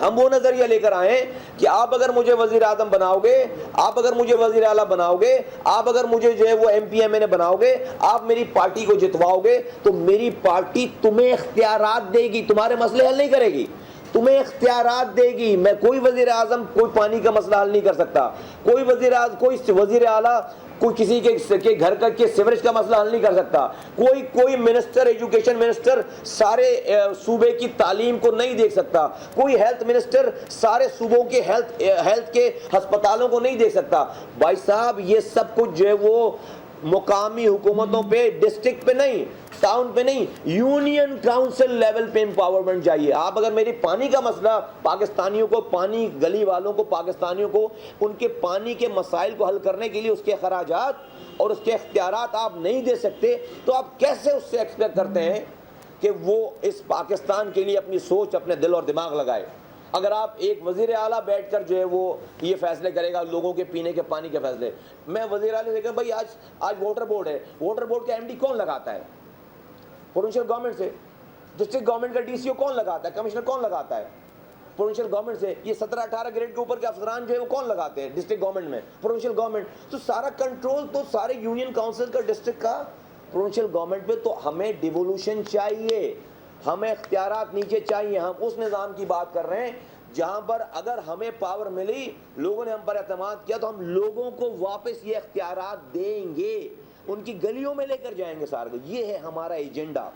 ہم وہ نظریہ لے کر آئے کہ آپ اگر مجھے وزیر اعظم بناؤ گے، آپ اگر مجھے وزیر اعلیٰ بناؤ گے، آپ اگر مجھے جو ہے وہ ایم پی ایم اے بناؤ گے، آپ میری پارٹی کو جتواؤ گے تو میری پارٹی تمہیں اختیارات دے گی، تمہارے مسئلے حل نہیں کرے گی، تمہیں اختیارات دے گی۔ میں کوئی وزیر اعظم کوئی پانی کا مسئلہ حل نہیں کر سکتا، کوئی وزیر اعلیٰ کوئی کسی کے گھر کا کے سیوریج کا مسئلہ حل نہیں کر سکتا، کوئی منسٹر ایجوکیشن منسٹر سارے صوبے کی تعلیم کو نہیں دیکھ سکتا، کوئی ہیلتھ منسٹر سارے صوبوں کے ہیلتھ کے ہسپتالوں کو نہیں دیکھ سکتا۔ بھائی صاحب یہ سب کچھ جو ہے وہ مقامی حکومتوں پہ، ڈسٹرکٹ پہ نہیں، ٹاؤن پہ نہیں، یونین کاؤنسل لیول پہ امپاورمنٹ چاہیے۔ آپ اگر میری پانی کا مسئلہ پاکستانیوں کو، پانی گلی والوں کو، پاکستانیوں کو ان کے پانی کے مسائل کو حل کرنے کے لیے اس کے اخراجات اور اس کے اختیارات آپ نہیں دے سکتے، تو آپ کیسے اس سے ایکسپیکٹ کرتے ہیں کہ وہ اس پاکستان کے لیے اپنی سوچ، اپنے دل اور دماغ لگائے؟ اگر آپ ایک وزیر اعلیٰ بیٹھ کر جو ہے وہ یہ فیصلے کرے گا لوگوں کے پینے کے پانی کے فیصلے، میں وزیر اعلیٰ سے کہا بھائی آج واٹر بورڈ ہے، واٹر بورڈ کا ایم ڈی کون لگاتا ہے؟ پروونشل گورنمنٹ سے۔ ڈسٹرکٹ گورنمنٹ کا ڈی سی او کون لگاتا ہے؟ کمشنر کون لگاتا ہے؟ پروونشل گورنمنٹ سے۔ یہ 17-18 گریڈ کے اوپر کے افسران جو ہے وہ کون لگاتے ہیں ڈسٹرکٹ گورنمنٹ میں؟ Provincial government. تو سارا کنٹرول تو سارے یونین کاؤنسل کا، ڈسٹرکٹ کا، پروونشل گورنمنٹ پہ۔ تو ہمیں ڈیولوشن چاہیے، ہمیں اختیارات نیچے چاہیے۔ ہم اس نظام کی بات کر رہے ہیں جہاں پر اگر ہمیں پاور ملی، لوگوں نے ہم پر اعتماد کیا، تو ہم لوگوں کو واپس یہ اختیارات دیں گے، ان کی گلیوں میں لے کر جائیں گے سارے کو۔ یہ ہے ہمارا ایجنڈا،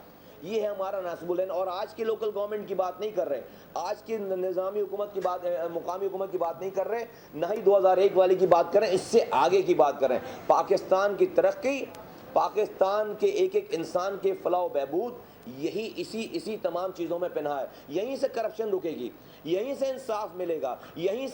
یہ ہے ہمارا نصب العین۔ اور آج کی لوکل گورنمنٹ کی بات نہیں کر رہے، آج کی نظامی حکومت کی بات، مقامی حکومت کی بات نہیں کر رہے، نہ ہی 2001 والی کی بات کر رہے ہیں، اس سے آگے کی بات کر رہے ہیں۔ پاکستان کی ترقی، پاکستان کے ایک ایک انسان کے فلاح و بہبود یہی اسی تمام چیزوں میں پنہا ہے۔ یہیں سے کرپشن رکے گی، یہیں سے انصاف ملے گا، یہیں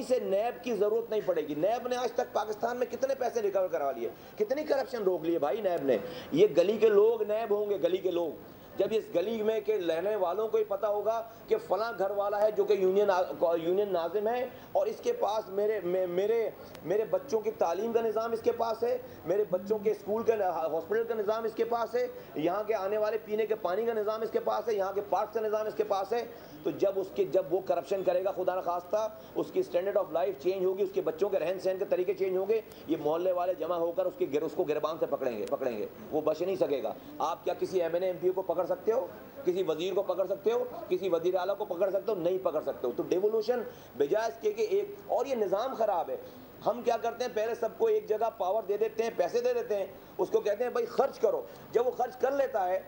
سے نیب کی ضرورت نہیں پڑے گی۔ نیب نے آج تک پاکستان میں کتنے پیسے ریکور کروا لیے، کتنی کرپشن روک لیے بھائی نیب نے۔ یہ گلی کے لوگ نیب ہوں گے، گلی کے لوگ۔ جب اس گلی میں کے رہنے والوں کو ہی پتا ہوگا کہ فلاں گھر والا ہے جو کہ یونین ناظم ہے، اور اس کے پاس میرے بچوں کی تعلیم کا نظام اس کے پاس ہے، میرے بچوں کے اسکول کا، ہاسپٹل کا نظام اس کے پاس ہے، یہاں کے آنے والے پینے کے پانی کا نظام اس کے پاس ہے، یہاں کے پارکس کا نظام اس کے پاس ہے، تو جب وہ کرپشن کرے گا، خدا نخواستہ اس کی اسٹینڈرڈ آف لائف چینج ہوگی، اس کے بچوں کے رہن سہن کے طریقے چینج ہوں گے، یہ محلے والے جمع ہو کر اس کو گربان سے پکڑیں گے، وہ بچ نہیں سکے گا۔ آپ کیا کسی M N A M P O کو پکڑ سکتے ہو؟ کسی وزیر کو پکڑ سکتے ہو؟ کسی وزیر اعلیٰ کو پکڑ سکتے ہو؟ نہیں پکڑ سکتے ہو۔ تو ڈیولوشن بجائے اس کے کہ ایک، اور یہ نظام خراب ہے۔ ہم کیا کرتے ہیں، پہلے سب کو ایک جگہ پاور دے دیتے ہیں، پیسے دے دیتے ہیں، اس کو کہتے ہیں بھائی خرچ کرو۔ جب وہ خرچ کر لیتا ہے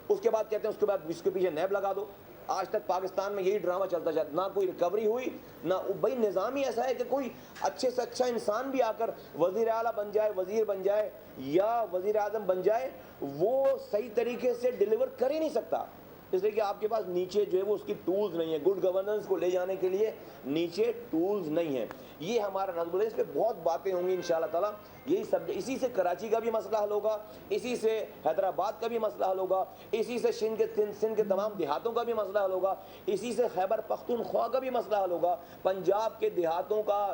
اس کے بعد کہتے ہیں اس کے بعد اس کے پیچھے نیب لگا دو۔ آج تک پاکستان میں یہی ڈرامہ چلتا جاتا، نہ کوئی ریکوری ہوئی، نہ بھائی نظام ہی ایسا ہے کہ کوئی اچھے سے اچھا انسان بھی آ کر وزیر اعلیٰ بن جائے، وزیر بن جائے یا وزیر اعظم بن جائے، وہ صحیح طریقے سے ڈیلیور کر ہی نہیں سکتا، اس لیے کہ آپ کے پاس نیچے جو ہے وہ اس کی ٹولز نہیں ہیں، گڈ گورننس کو لے جانے کے لیے نیچے ٹولز نہیں ہیں۔ یہ ہمارا نظم ہے، اس پہ بہت باتیں ہوں گی انشاءاللہ تعالیٰ۔ یہی سب، اسی سے کراچی کا بھی مسئلہ حل ہوگا، اسی سے حیدرآباد کا بھی مسئلہ حل ہوگا، اسی سے سندھ کے تمام دیہاتوں کا بھی مسئلہ حل ہوگا، اسی سے خیبر پختونخوا کا بھی مسئلہ حل ہوگا، پنجاب کے دیہاتوں کا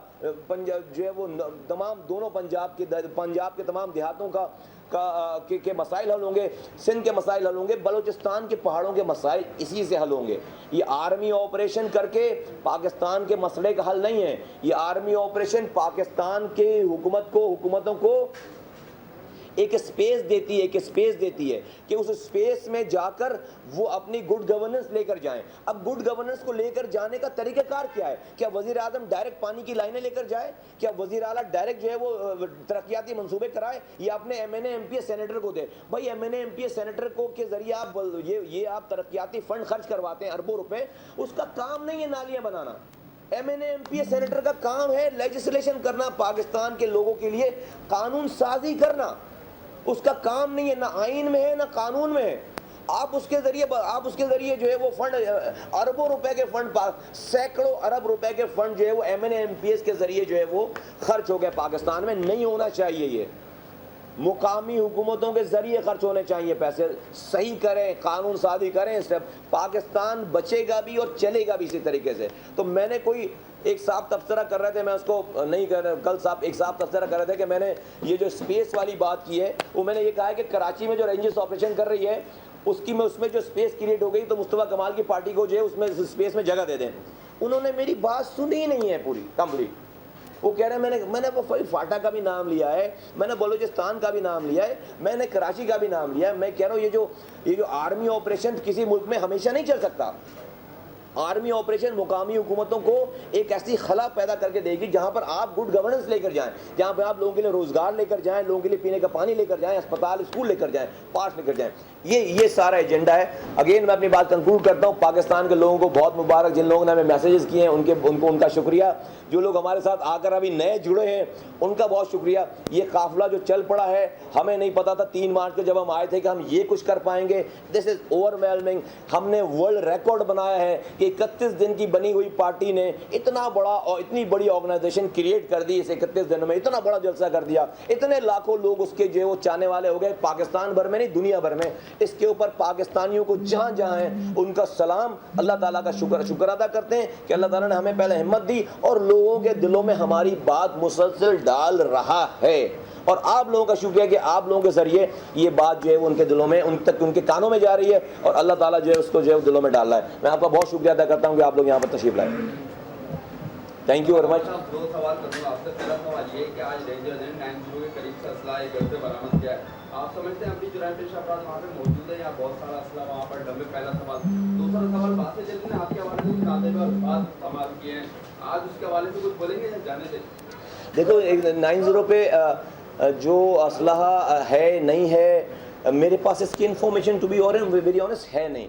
جو ہے وہ تمام، دونوں پنجاب کے تمام دیہاتوں کے مسائل حل ہوں گے، سندھ کے مسائل حل ہوں گے، بلوچستان کے پہاڑوں کے مسائل اسی سے حل ہوں گے۔ یہ آرمی آپریشن کر کے پاکستان کے مسئلے کا حل نہیں ہے، یہ آرمی آپریشن پاکستان کے حکومتوں کو ایک اسپیس دیتی ہے کہ اس اسپیس میں جا کر وہ اپنی گڈ گورننس لے کر جائیں۔ اب گڈ گورننس کو لے کر جانے کا طریقہ کار کیا ہے؟ کیا وزیر اعظم ڈائریکٹ پانی کی لائنیں لے کر جائے؟ کیا وزیر اعلیٰ ڈائریکٹ جو ہے وہ ترقیاتی منصوبے کرائے یا اپنے M N A M P A senator کو دے؟ بھائی M N A M P A senator کو کے ذریعے آپ ترقیاتی فنڈ خرچ کرواتے ہیں اربوں روپے، اس کا کام نہیں ہے نالیاں بنانا۔ M N A M P A senator کا کام ہے لیجسلیشن کرنا، پاکستان کے لوگوں کے لیے قانون سازی کرنا، اس کا کام نہیں ہے، نہ آئین میں ہے نہ قانون میں ہے۔ آپ اس کے ذریعے جو ہے وہ فنڈ، اربوں روپے کے فنڈ، سینکڑوں ارب روپے کے فنڈ جو ہے وہ M N A M P S کے ذریعے جو ہے وہ خرچ ہو گئے پاکستان میں۔ نہیں ہونا چاہیے، یہ مقامی حکومتوں کے ذریعے خرچ ہونے چاہیے پیسے۔ صحیح کریں، قانون سازی کریں، پاکستان بچے گا بھی اور چلے گا بھی اسی طریقے سے۔ تو میں نے ایک صاحب تبصرہ کر رہے تھے، میں اس کو نہیں کر رہا، کل ایک صاحب تبصرہ کر رہے تھے کہ میں نے یہ جو سپیس والی بات کی ہے، وہ میں نے یہ کہا ہے کہ کراچی میں جو رینجرز آپریشن کر رہی ہے اس میں جو سپیس کریٹ ہو گئی، تو مصطفیٰ کمال کی پارٹی کو جو ہے اس میں سپیس میں جگہ دے دیں۔ انہوں نے میری بات سنی ہی نہیں ہے پوری کمپلیٹ. وہ کہہ رہے ہیں میں نے فاٹا کا بھی نام لیا ہے, میں نے بلوچستان کا بھی نام لیا ہے, میں نے کراچی کا بھی نام لیا ہے. میں کہہ رہا ہوں یہ جو آرمی آپریشن کسی ملک میں ہمیشہ نہیں چل سکتا. آرمی آپریشن مقامی حکومتوں کو ایک ایسی خلا پیدا کر کے دے گی جہاں پر آپ گڈ گورننس لے کر جائیں, جہاں پہ آپ لوگوں کے لیے روزگار لے کر جائیں, لوگوں کے لیے پینے کا پانی لے کر جائیں, اسپتال اسکول لے کر جائیں, پارک لے کر جائیں. یہ سارا ایجنڈا ہے. اگین میں اپنی بات کنکلوڈ کرتا ہوں. پاکستان کے لوگوں کو بہت مبارک, جن لوگوں نے ہمیں میسیجز کیے ہیں ان کا شکریہ. جو لوگ ہمارے ساتھ آ کر ابھی نئے جڑے ہیں ان کا بہت شکریہ. یہ قافلہ جو چل پڑا ہے, ہمیں نہیں پتا تھا 3 مارچ کو جب ہم آئے تھے کہ ہم یہ کچھ کر پائیں گے. دس از اوور ویلمنگ. ہم نے ورلڈ ریکارڈ بنایا ہے کہ 31 دن کی بنی ہوئی پارٹی نے اتنا بڑا اور اتنی بڑی آرگنائزیشن کریٹ کر دی. اس 31 دنوں میں اتنا بڑا جلسہ کر دیا, اتنے لاکھوں لوگ اس کے جو وہ چاہنے والے ہو گئے, پاکستان بھر میں نہیں دنیا بھر میں. اس کے اوپر پاکستانیوں کو جہاں جہاں ہیں ان کا سلام, اللہ تعالیٰ کا شکر ادا کرتے ہیں کہ اللہ تعالیٰ نے ہمیں پہلے ہمت دی اور لوگوں کے دلوں میں ہماری بات مسلسل ڈال رہا ہے. اور آپ لوگوں کا شکریہ کہ آپ لوگوں کے ذریعے یہ بات جو ہے وہ ان کے دلوں میں, ان تک ان کے کانوں میں جا رہی ہے اور اللہ تعالیٰ جو ہے اس کو جو ہے دلوں میں ڈال رہا ہے. میں آپ کا بہت شکریہ ادا کرتا ہوں کہ آپ لوگ یہاں پر تشریف لائے. Thank you very much. 2 سوال کروں گا آپ سے. پہلا سوال یہ کہ آج رینجرز نے 90 کے قریب سے اسلحہ ایک گھر سے برآمد کیا ہے. آپ سمجھتے ہیں اپنی جرائم پیشہ افراد وہاں پہ موجود ہے یا بہت سارا اسلحہ وہاں پر ڈمے؟ پہلا سوال. دوسرا سوال, بات سے جلدی نے آپ کے حوالے سے کچھ ناطق الفاظ استعمال کیے ہیں, آج اس کے حوالے سے کچھ بولیں گے یا جانے دیں؟ دیکھو 90 پہ جو اسلحہ ہے نہیں ہے, میرے پاس اس کی information to be very honest ہے نہیں.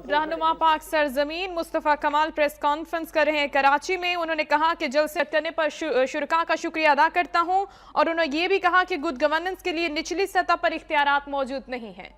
رہنما پاک سرزمین مصطفیٰ کمال پریس کانفرنس کر رہے ہیں کراچی میں. انہوں نے کہا کہ جلسے کرنے پر شرکاء کا شکریہ ادا کرتا ہوں, اور انہوں نے یہ بھی کہا کہ گڈ گورننس کے لیے نچلی سطح پر اختیارات موجود نہیں ہیں.